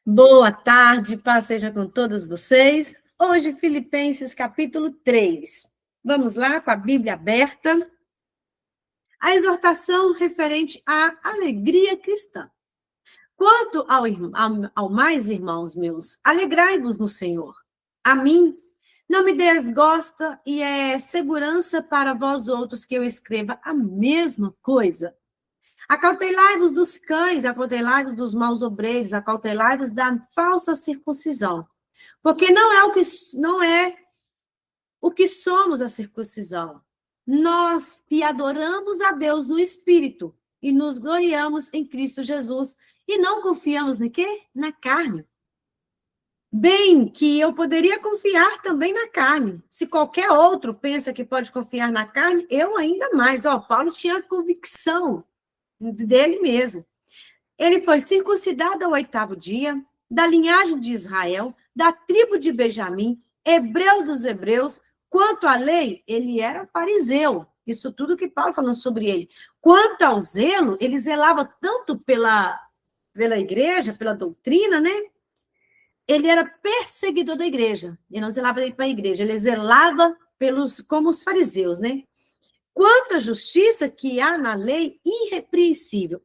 Boa tarde, paz seja com todos vocês. Hoje, Filipenses capítulo 3. Vamos lá, com a Bíblia aberta. A exortação referente à alegria cristã. Quanto ao mais, irmãos meus, alegrai-vos no Senhor. A mim, não me desgosta e é segurança para vós outros que eu escreva a mesma coisa. Acautelai-vos dos cães, acautelai-vos dos maus obreiros, acautelai-vos da falsa circuncisão. Porque não é o que somos a circuncisão. Nós que adoramos a Deus no Espírito e nos gloriamos em Cristo Jesus e não confiamos no quê? Na carne. Bem que eu poderia confiar também na carne. Se qualquer outro pensa que pode confiar na carne, eu ainda mais. Paulo tinha convicção dele mesmo. Ele foi circuncidado ao 8º dia, da linhagem de Israel, da tribo de Benjamim, hebreu dos hebreus. Quanto à lei, ele era fariseu. Isso tudo que Paulo falando sobre ele. Quanto ao zelo, ele zelava tanto pela igreja, pela doutrina, né? Ele era perseguidor da igreja. Ele não zelava para a igreja, ele zelava como os fariseus, né? Quanto à justiça que há na lei, irrepreensível.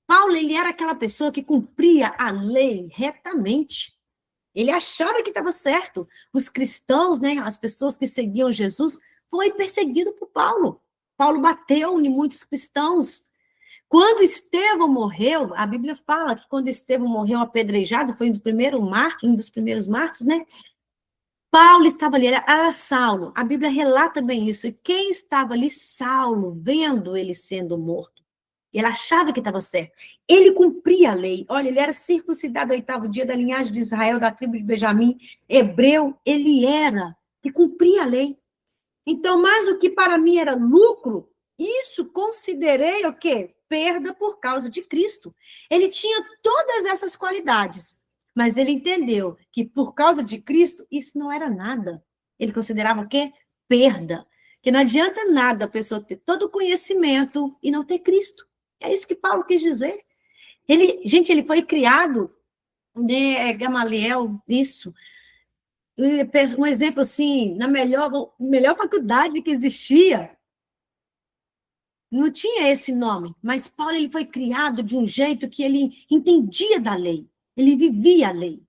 Paulo, ele era aquela pessoa que cumpria a lei retamente. Ele achava que estava certo. Os cristãos, né, as pessoas que seguiam Jesus, foi perseguido por Paulo. Paulo bateu em muitos cristãos. Quando Estevão morreu, a Bíblia fala que quando Estevão morreu apedrejado, foi um dos primeiros mártires, né? Paulo estava ali, era Saulo. A Bíblia relata bem isso. E quem estava ali? Saulo, vendo ele sendo morto. Ele achava que estava certo. Ele cumpria a lei. Olha, ele era circuncidado ao 8º dia da linhagem de Israel, da tribo de Benjamim, hebreu, ele era, e cumpria a lei. Então, mais o que para mim era lucro, isso considerei o quê? Perda por causa de Cristo. Ele tinha todas essas qualidades, mas ele entendeu que por causa de Cristo, isso não era nada. Ele considerava o quê? Perda. Que não adianta nada a pessoa ter todo o conhecimento e não ter Cristo. É isso que Paulo quis dizer. Ele foi criado, né, Gamaliel, isso. Um exemplo assim, na melhor faculdade que existia, não tinha esse nome, mas Paulo ele foi criado de um jeito que ele entendia da lei, ele vivia a lei.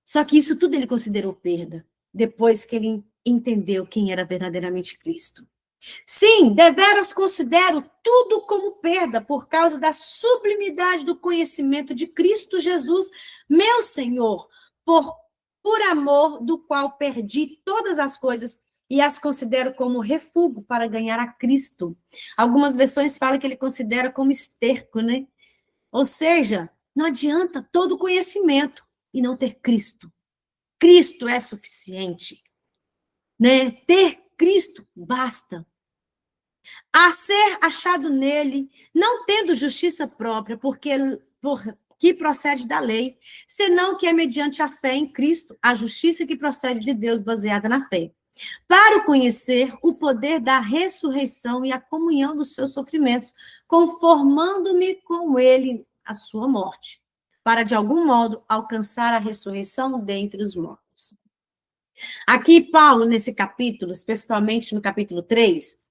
Só que isso tudo ele considerou perda, depois que ele entendeu quem era verdadeiramente Cristo. Sim, deveras considero tudo como perda por causa da sublimidade do conhecimento de Cristo Jesus, meu Senhor, por amor do qual perdi todas as coisas e as considero como refúgio para ganhar a Cristo. Algumas versões falam que ele considera como esterco, né? Ou seja, não adianta todo conhecimento e não ter Cristo. Cristo é suficiente, né? Ter Cristo basta. A ser achado nele, não tendo justiça própria, que procede da lei, senão que é mediante a fé em Cristo, a justiça que procede de Deus baseada na fé. Para o conhecer o poder da ressurreição e a comunhão dos seus sofrimentos, conformando-me com ele à sua morte, para de algum modo alcançar a ressurreição dentre os mortos. Aqui, Paulo, nesse capítulo, especificamente no capítulo 3,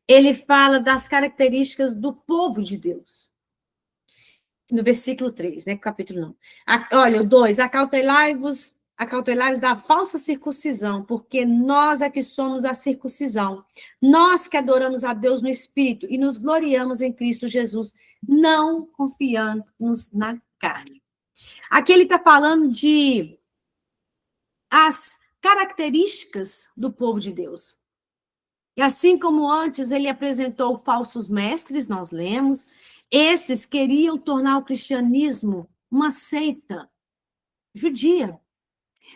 ele fala das características do povo de Deus. No versículo 3, né? Capítulo não. Olha, o 2, acautelai-vos da falsa circuncisão, porque nós é que somos a circuncisão. Nós que adoramos a Deus no Espírito e nos gloriamos em Cristo Jesus, não confiamos na carne. Aqui ele está falando de as características do povo de Deus. E assim como antes ele apresentou falsos mestres, nós lemos, esses queriam tornar o cristianismo uma seita judia.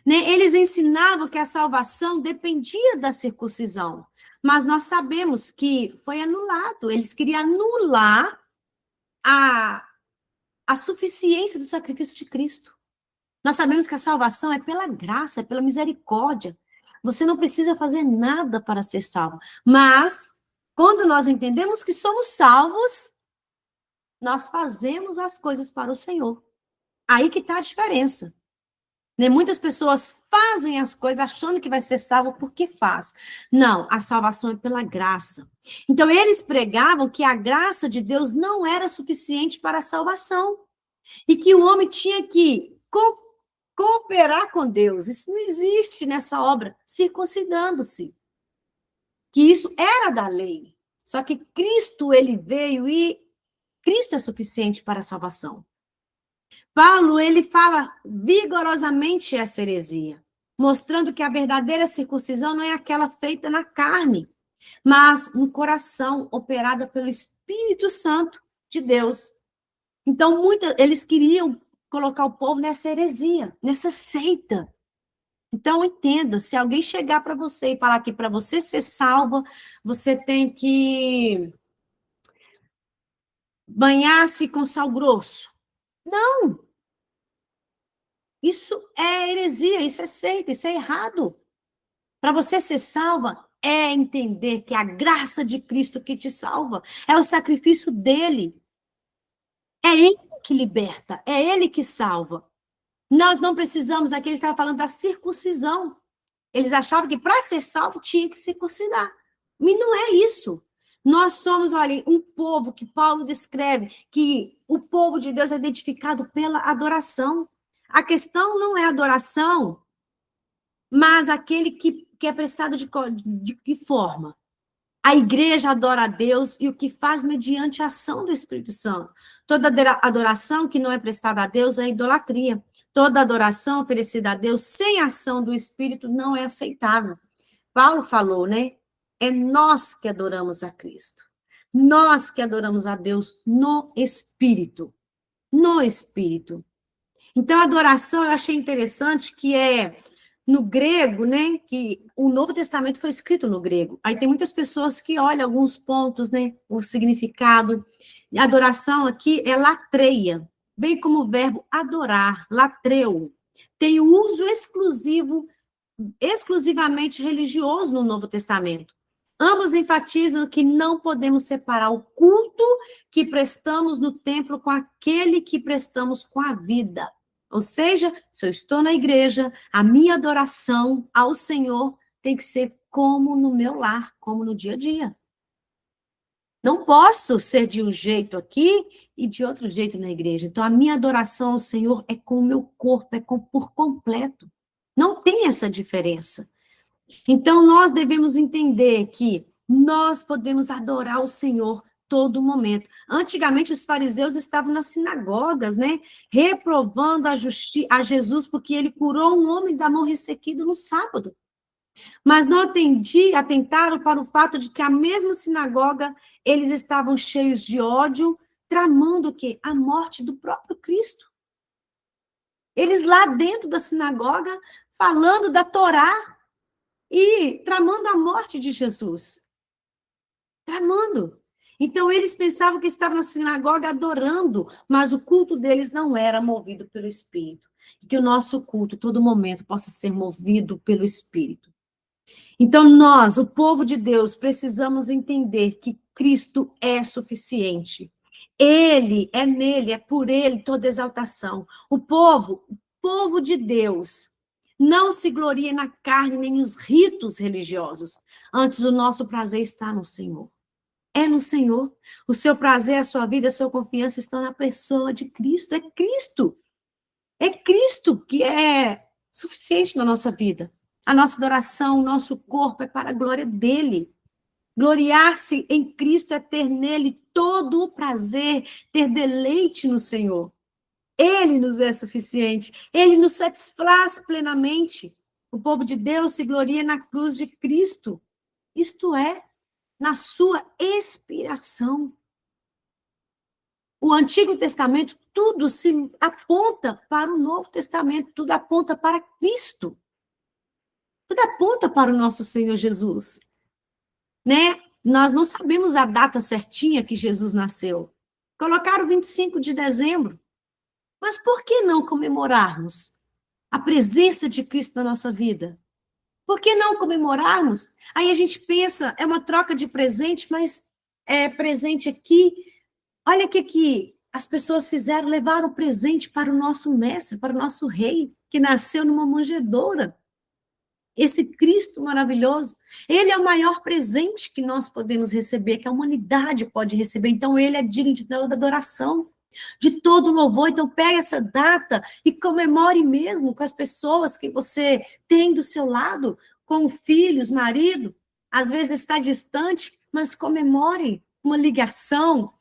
Né? Eles ensinavam que a salvação dependia da circuncisão, mas nós sabemos que foi anulado. Eles queriam anular a suficiência do sacrifício de Cristo. Nós sabemos que a salvação é pela graça, é pela misericórdia. Você não precisa fazer nada para ser salvo. Mas, quando nós entendemos que somos salvos, nós fazemos as coisas para o Senhor. Aí que está a diferença. Né? Muitas pessoas fazem as coisas achando que vai ser salvo porque faz. Não, a salvação é pela graça. Então, eles pregavam que a graça de Deus não era suficiente para a salvação. E que o homem tinha que cooperar com Deus. Isso não existe nessa obra, circuncidando-se. Que isso era da lei. Só que Cristo, ele veio e Cristo é suficiente para a salvação. Paulo, ele fala vigorosamente essa heresia, mostrando que a verdadeira circuncisão não é aquela feita na carne, mas no coração, operada pelo Espírito Santo de Deus. Então, eles queriam colocar o povo nessa heresia, nessa seita. Então, entenda, se alguém chegar para você e falar que para você ser salva, você tem que banhar-se com sal grosso. Não! Isso é heresia, isso é seita, isso é errado. Para você ser salva, é entender que a graça de Cristo que te salva, é o sacrifício dele. É ele que liberta, é ele que salva. Nós não precisamos, aqui ele estava falando da circuncisão. Eles achavam que para ser salvo tinha que circuncidar. E não é isso. Nós somos, olha, um povo que Paulo descreve, que o povo de Deus é identificado pela adoração. A questão não é adoração, mas aquele que é prestado de que forma? A igreja adora a Deus e o que faz mediante a ação do Espírito Santo. Toda adoração que não é prestada a Deus é idolatria. Toda adoração oferecida a Deus sem ação do Espírito não é aceitável. Paulo falou, né? É nós que adoramos a Cristo. Nós que adoramos a Deus no Espírito. No Espírito. Então, a adoração eu achei interessante que é no grego, né? Que o Novo Testamento foi escrito no grego. Aí tem muitas pessoas que olham alguns pontos, né? O significado. A adoração aqui é latreia, bem como o verbo adorar, latreu. Tem o uso exclusivamente religioso no Novo Testamento. Ambos enfatizam que não podemos separar o culto que prestamos no templo com aquele que prestamos com a vida. Ou seja, se eu estou na igreja, a minha adoração ao Senhor tem que ser como no meu lar, como no dia a dia. Não posso ser de um jeito aqui e de outro jeito na igreja. Então, a minha adoração ao Senhor é com o meu corpo, por completo. Não tem essa diferença. Então, nós devemos entender que nós podemos adorar o Senhor todo momento. Antigamente, os fariseus estavam nas sinagogas, né? Reprovando a Jesus porque ele curou um homem da mão ressequida no sábado. Mas não atentaram para o fato de que a mesma sinagoga, eles estavam cheios de ódio, tramando o quê? A morte do próprio Cristo. Eles lá dentro da sinagoga, falando da Torá, e tramando a morte de Jesus. Tramando. Então, eles pensavam que estavam na sinagoga adorando, mas o culto deles não era movido pelo Espírito. E que o nosso culto, todo momento, possa ser movido pelo Espírito. Então, nós, o povo de Deus, precisamos entender que Cristo é suficiente. Ele, é nele, é por ele toda exaltação. O povo de Deus, não se gloria na carne nem nos ritos religiosos. Antes, o nosso prazer está no Senhor. É no Senhor. O seu prazer, a sua vida, a sua confiança estão na pessoa de Cristo. É Cristo. É Cristo que é suficiente na nossa vida. A nossa adoração, o nosso corpo é para a glória dele. Gloriar-se em Cristo é ter nele todo o prazer, ter deleite no Senhor. Ele nos é suficiente, ele nos satisfaz plenamente. O povo de Deus se gloria na cruz de Cristo, isto é, na sua expiração. O Antigo Testamento, tudo se aponta para o Novo Testamento, tudo aponta para Cristo. Tudo aponta para o nosso Senhor Jesus. Né? Nós não sabemos a data certinha que Jesus nasceu. Colocaram 25 de dezembro. Mas por que não comemorarmos a presença de Cristo na nossa vida? Por que não comemorarmos? Aí a gente pensa, é uma troca de presente, mas é presente aqui. Olha que aqui, As pessoas levaram presente para o nosso mestre, para o nosso rei, que nasceu numa manjedoura. Esse Cristo maravilhoso, ele é o maior presente que nós podemos receber, que a humanidade pode receber. Então, ele é digno de toda adoração, de todo louvor. Então, pegue essa data e comemore mesmo com as pessoas que você tem do seu lado, com filhos, marido. Às vezes está distante, mas comemore uma ligação.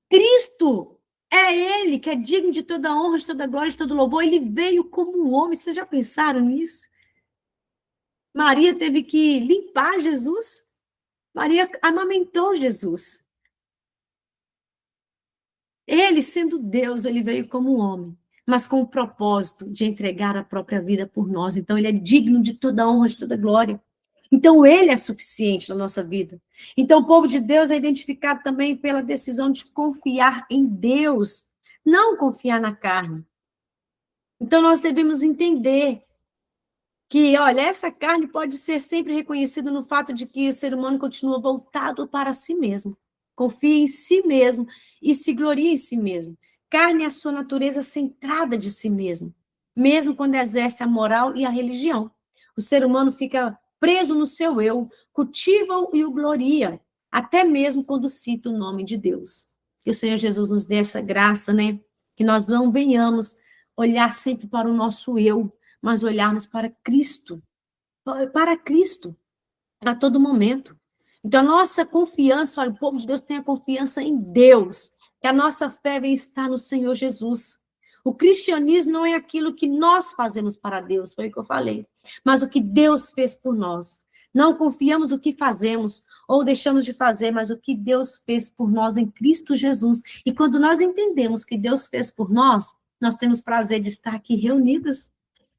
Cristo é ele que é digno de toda honra, de toda glória, de todo louvor. Ele veio como um homem. Vocês já pensaram nisso? Maria teve que limpar Jesus. Maria amamentou Jesus. Ele, sendo Deus, ele veio como um homem, mas com o propósito de entregar a própria vida por nós. Então, ele é digno de toda honra, de toda glória. Então, ele é suficiente na nossa vida. Então, o povo de Deus é identificado também pela decisão de confiar em Deus, não confiar na carne. Então, nós devemos entender que, olha, essa carne pode ser sempre reconhecida no fato de que o ser humano continua voltado para si mesmo, confia em si mesmo e se gloria em si mesmo. Carne é a sua natureza centrada de si mesmo, mesmo quando exerce a moral e a religião. O ser humano fica preso no seu eu, cultiva-o e o gloria, até mesmo quando cita o nome de Deus. Que o Senhor Jesus nos dê essa graça, né? Que nós não venhamos olhar sempre para o nosso eu, mas olharmos para Cristo, a todo momento. Então, a nossa confiança, olha, o povo de Deus tem a confiança em Deus, que a nossa fé vem estar no Senhor Jesus. O cristianismo não é aquilo que nós fazemos para Deus, foi o que eu falei, mas o que Deus fez por nós. Não confiamos o que fazemos ou deixamos de fazer, mas o que Deus fez por nós em Cristo Jesus. E quando nós entendemos que Deus fez por nós temos prazer de estar aqui reunidas.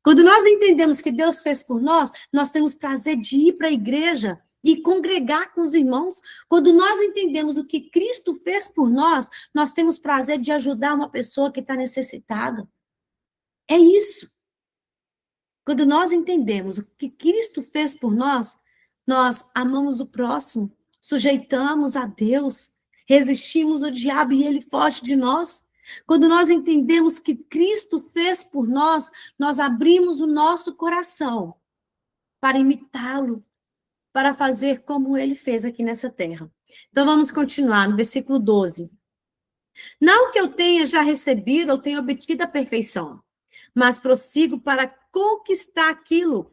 Quando nós entendemos que Deus fez por nós temos prazer de ir para a igreja e congregar com os irmãos. Quando nós entendemos o que Cristo fez por nós temos prazer de ajudar uma pessoa que está necessitada. É isso. Quando nós entendemos o que Cristo fez por nós amamos o próximo, sujeitamos a Deus, resistimos ao diabo e ele foge de nós. Quando nós entendemos que Cristo fez por nós abrimos o nosso coração para imitá-lo, para fazer como ele fez aqui nessa terra. Então vamos continuar no versículo 12. Não que eu tenha já recebido ou tenha obtido a perfeição, mas prossigo para conquistar aquilo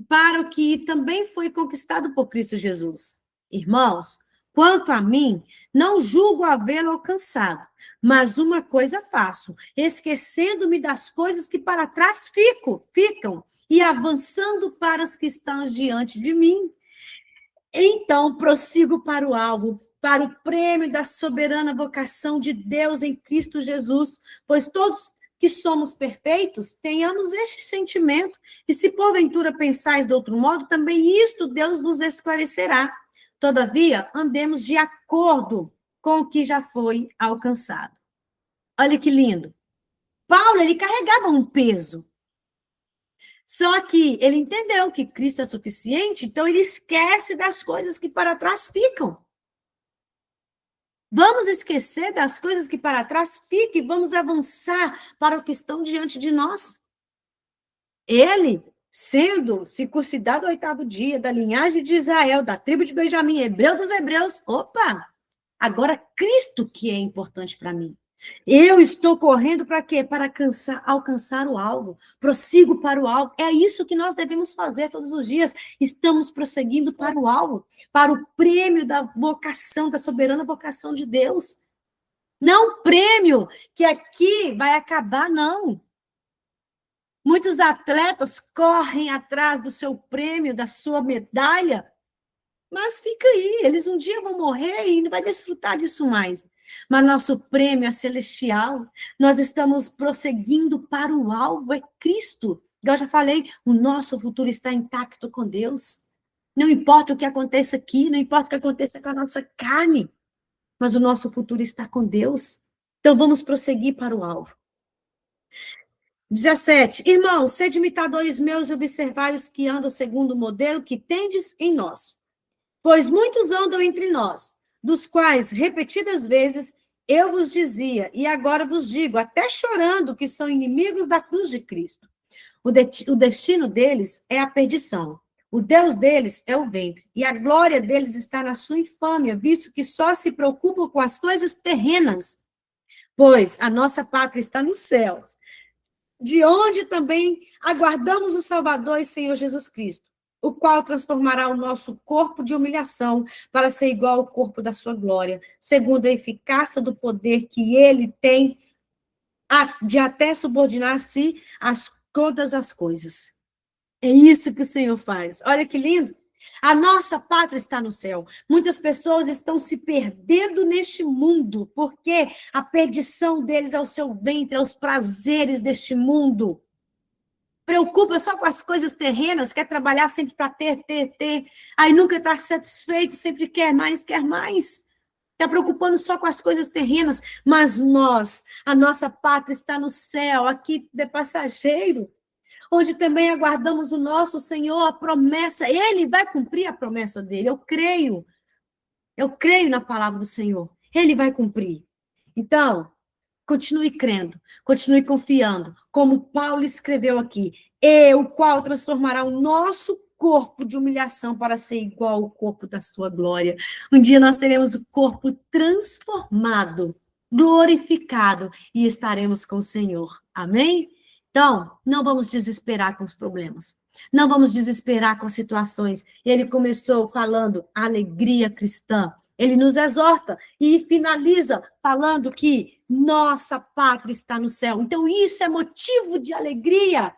para o que também foi conquistado por Cristo Jesus. Irmãos, quanto a mim, não julgo havê-lo alcançado, mas uma coisa faço, esquecendo-me das coisas que para trás ficam, e avançando para as que estão diante de mim. Então, prossigo para o alvo, para o prêmio da soberana vocação de Deus em Cristo Jesus, pois todos que somos perfeitos, tenhamos este sentimento, e se porventura pensais de outro modo, também isto Deus vos esclarecerá. Todavia, andemos de acordo com o que já foi alcançado. Olha que lindo. Paulo, ele carregava um peso. Só que ele entendeu que Cristo é suficiente, então ele esquece das coisas que para trás ficam. Vamos esquecer das coisas que para trás ficam e vamos avançar para o que estão diante de nós. Ele, sendo circuncidado ao 8º dia, da linhagem de Israel, da tribo de Benjamim, hebreu dos hebreus, opa! Agora Cristo que é importante para mim. Eu estou correndo para quê? Para alcançar o alvo. Prossigo para o alvo. É isso que nós devemos fazer todos os dias. Estamos prosseguindo para o alvo, para o prêmio da vocação, da soberana vocação de Deus. Não prêmio que aqui vai acabar, não. Muitos atletas correm atrás do seu prêmio, da sua medalha, mas fica aí, eles um dia vão morrer e não vai desfrutar disso mais. Mas nosso prêmio é celestial, nós estamos prosseguindo para o alvo, é Cristo. Igual eu já falei, o nosso futuro está intacto com Deus. Não importa o que aconteça aqui, não importa o que aconteça com a nossa carne, mas o nosso futuro está com Deus. Então vamos prosseguir para o alvo. 17. Irmãos, sede imitadores meus e observai os que andam segundo o modelo que tendes em nós. Pois muitos andam entre nós, dos quais repetidas vezes eu vos dizia, e agora vos digo, até chorando, que são inimigos da cruz de Cristo. O destino deles é a perdição. O Deus deles é o ventre, e a glória deles está na sua infâmia, visto que só se preocupam com as coisas terrenas, pois a nossa pátria está nos céus, de onde também aguardamos o Salvador e Senhor Jesus Cristo, o qual transformará o nosso corpo de humilhação para ser igual ao corpo da sua glória, segundo a eficácia do poder que ele tem de até subordinar-se a todas as coisas. É isso que o Senhor faz. Olha que lindo. A nossa pátria está no céu. Muitas pessoas estão se perdendo neste mundo, porque a perdição deles é o seu ventre, é os prazeres deste mundo. Preocupa só com as coisas terrenas, quer trabalhar sempre para ter. Aí nunca está satisfeito, sempre quer mais. Está preocupando só com as coisas terrenas, mas nós, a nossa pátria está no céu, aqui de passageiro, onde também aguardamos o nosso Senhor, a promessa, ele vai cumprir a promessa dele, eu creio na palavra do Senhor, ele vai cumprir. Então, continue crendo, continue confiando, como Paulo escreveu aqui, o qual transformará o nosso corpo de humilhação para ser igual ao corpo da sua glória. Um dia nós teremos o corpo transformado, glorificado, e estaremos com o Senhor. Amém? Então, não vamos desesperar com os problemas. Não vamos desesperar com as situações. Ele começou falando alegria cristã. Ele nos exorta e finaliza falando que nossa pátria está no céu. Então, isso é motivo de alegria.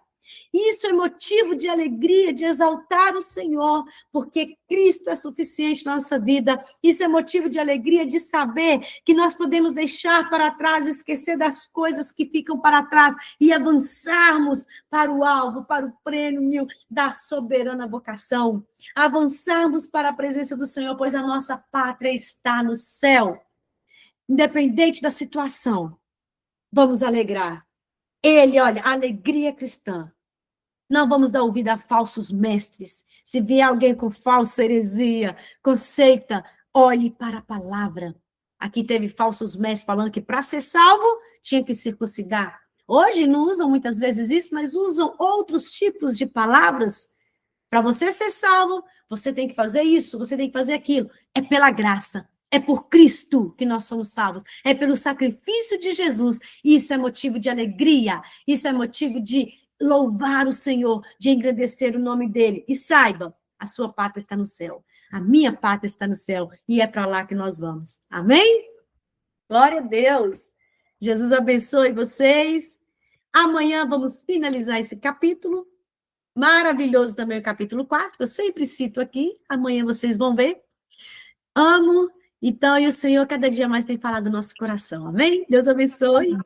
Isso é motivo de alegria, de exaltar o Senhor, porque Cristo é suficiente na nossa vida. Isso é motivo de alegria, de saber que nós podemos deixar para trás, esquecer das coisas que ficam para trás e avançarmos para o alvo, para o prêmio da soberana vocação. Avançarmos para a presença do Senhor, pois a nossa pátria está no céu. Independente da situação, vamos alegrar. Olha, alegria cristã. Não vamos dar ouvido a falsos mestres. Se vier alguém com falsa heresia, com seita, olhe para a palavra. Aqui teve falsos mestres falando que para ser salvo tinha que circuncidar. Hoje não usam muitas vezes isso, mas usam outros tipos de palavras. Para você ser salvo, você tem que fazer isso, você tem que fazer aquilo. É pela graça. É por Cristo que nós somos salvos. É pelo sacrifício de Jesus. Isso é motivo de alegria. Isso é motivo de louvar o Senhor, de engrandecer o nome dele. E saiba, a sua pátria está no céu. A minha pátria está no céu. E é para lá que nós vamos. Amém? Glória a Deus. Jesus abençoe vocês. Amanhã vamos finalizar esse capítulo. Maravilhoso também o capítulo 4, que eu sempre cito aqui. Amanhã vocês vão ver. Amo. Então, e o Senhor cada dia mais tem falado no nosso coração. Amém? Deus abençoe.